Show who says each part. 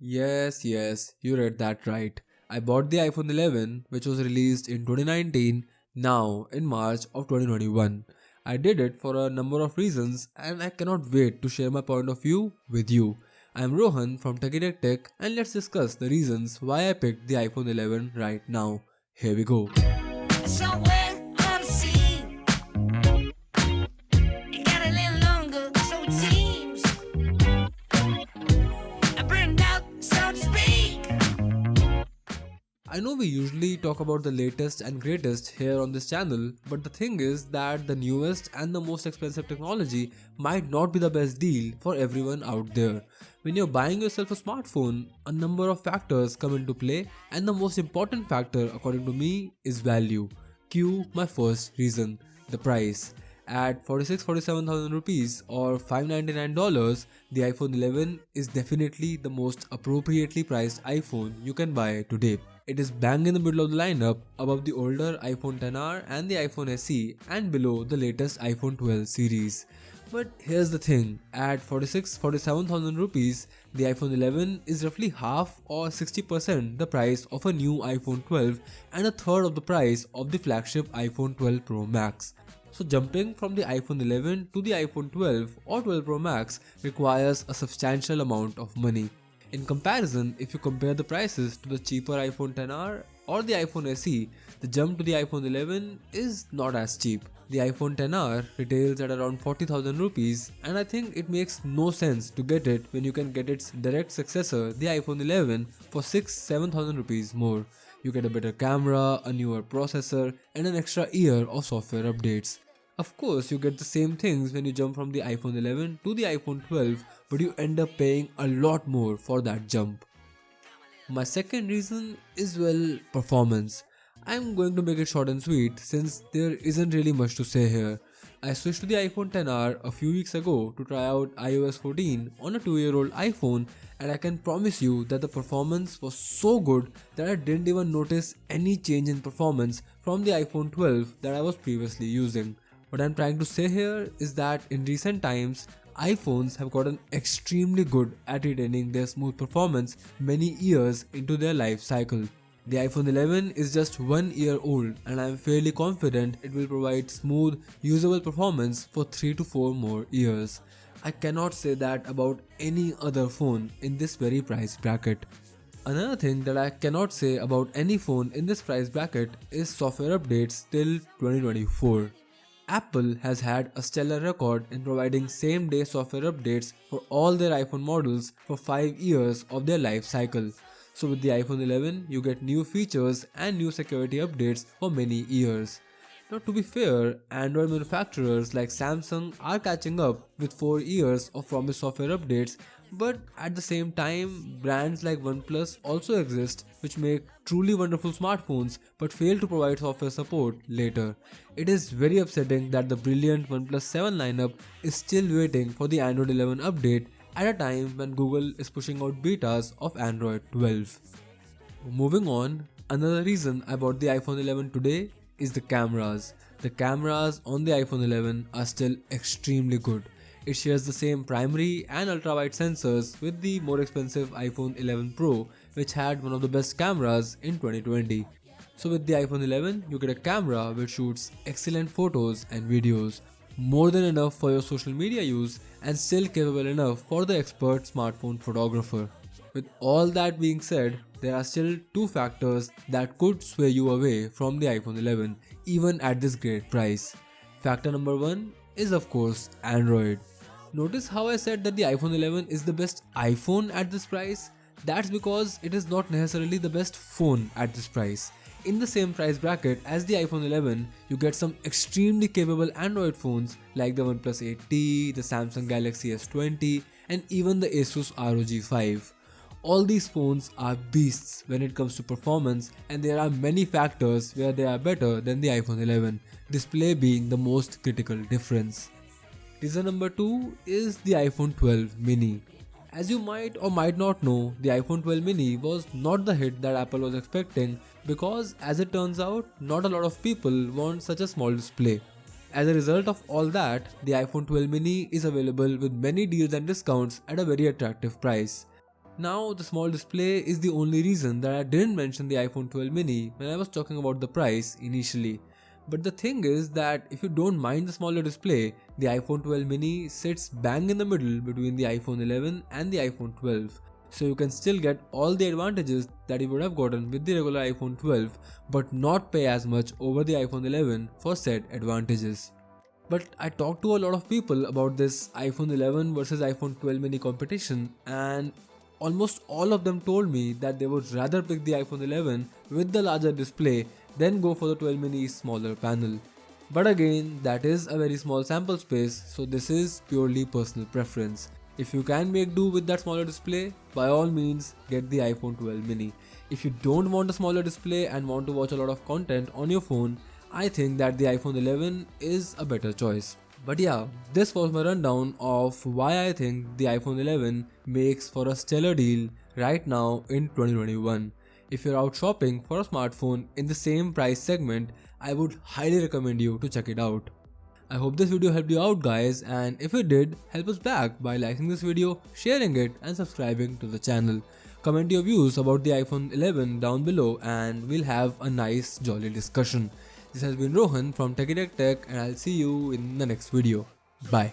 Speaker 1: Yes, you read that right. I bought the iPhone 11, which was released in 2019, now in March of 2021. I did it for a number of reasons and I cannot wait to share my point of view with you. I am Rohan from TechieTechTech and let's discuss the reasons why I picked the iPhone 11 right now. Here we go.
Speaker 2: Somewhere on the sea, it got a little longer, so it seems. I burned out, so to speak.
Speaker 1: I know we usually talk about the latest and greatest here on this channel, but the thing is that the newest and the most expensive technology might not be the best deal for everyone out there. When you're buying yourself a smartphone, a number of factors come into play, and the most important factor, according to me, is value. Cue my first reason, the price. At 47,000 rupees or $599, the iPhone 11 is definitely the most appropriately priced iPhone you can buy today. It is bang in the middle of the lineup, above the older iPhone XR and the iPhone SE, and below the latest iPhone 12 series. But here's the thing, at 47,000 rupees, the iPhone 11 is roughly half or 60% the price of a new iPhone 12 and a third of the price of the flagship iPhone 12 Pro Max. So jumping from the iPhone 11 to the iPhone 12 or 12 Pro Max requires a substantial amount of money. In comparison, if you compare the prices to the cheaper iPhone XR or the iPhone SE, the jump to the iPhone 11 is not as cheap. The iPhone XR retails at around 40,000 rupees and I think it makes no sense to get it when you can get its direct successor, the iPhone 11, for 6-7,000 rupees more. You get a better camera, a newer processor, and an extra year of software updates. Of course, you get the same things when you jump from the iPhone 11 to the iPhone 12, but you end up paying a lot more for that jump. My second reason is performance. I'm going to make it short and sweet since there isn't really much to say here. I switched to the iPhone XR a few weeks ago to try out iOS 14 on a 2-year-old iPhone, and I can promise you that the performance was so good that I didn't even notice any change in performance from the iPhone 12 that I was previously using. What I'm trying to say here is that in recent times, iPhones have gotten extremely good at retaining their smooth performance many years into their life cycle. The iPhone 11 is just 1 year old and I am fairly confident it will provide smooth, usable performance for 3 to 4 more years. I cannot say that about any other phone in this very price bracket. Another thing that I cannot say about any phone in this price bracket is software updates till 2024. Apple has had a stellar record in providing same-day software updates for all their iPhone models for 5 years of their life cycle. So with the iPhone 11, you get new features and new security updates for many years. Now to be fair, Android manufacturers like Samsung are catching up with 4 years of promised software updates, but at the same time, brands like OnePlus also exist which make truly wonderful smartphones but fail to provide software support later. It is very upsetting that the brilliant OnePlus 7 lineup is still waiting for the Android 11 update at a time when Google is pushing out betas of Android 12. Moving on, another reason I bought the iPhone 11 today is the cameras. The cameras on the iPhone 11 are still extremely good. It shares the same primary and ultra-wide sensors with the more expensive iPhone 11 Pro, which had one of the best cameras in 2020. So with the iPhone 11, you get a camera which shoots excellent photos and videos, more than enough for your social media use and still capable enough for the expert smartphone photographer. With all that being said, there are still two factors that could sway you away from the iPhone 11 even at this great price. Factor number one is of course Android. Notice how I said that the iPhone 11 is the best iPhone at this price? That's because it is not necessarily the best phone at this price. In the same price bracket as the iPhone 11, you get some extremely capable Android phones like the OnePlus 8T, the Samsung Galaxy S20 and even the Asus ROG 5. All these phones are beasts when it comes to performance and there are many factors where they are better than the iPhone 11, display being the most critical difference. Reason number 2 is the iPhone 12 mini. As you might or might not know, the iPhone 12 mini was not the hit that Apple was expecting because as it turns out, not a lot of people want such a small display. As a result of all that, the iPhone 12 mini is available with many deals and discounts at a very attractive price. Now, the small display is the only reason that I didn't mention the iPhone 12 mini when I was talking about the price initially. But the thing is that if you don't mind the smaller display, the iPhone 12 mini sits bang in the middle between the iPhone 11 and the iPhone 12. So you can still get all the advantages that you would have gotten with the regular iPhone 12 but not pay as much over the iPhone 11 for said advantages. But I talked to a lot of people about this iPhone 11 versus iPhone 12 mini competition, and almost all of them told me that they would rather pick the iPhone 11 with the larger display than go for the 12 mini's smaller panel. But again, that is a very small sample space, so this is purely personal preference. If you can make do with that smaller display, by all means get the iPhone 12 mini. If you don't want a smaller display and want to watch a lot of content on your phone, I think that the iPhone 11 is a better choice. But yeah, this was my rundown of why I think the iPhone 11 makes for a stellar deal right now in 2021. If you're out shopping for a smartphone in the same price segment, I would highly recommend you to check it out. I hope this video helped you out guys, and if it did, help us back by liking this video, sharing it and subscribing to the channel. Comment your views about the iPhone 11 down below and we'll have a nice jolly discussion. This has been Rohan from TechieTechTech and I'll see you in the next video. Bye.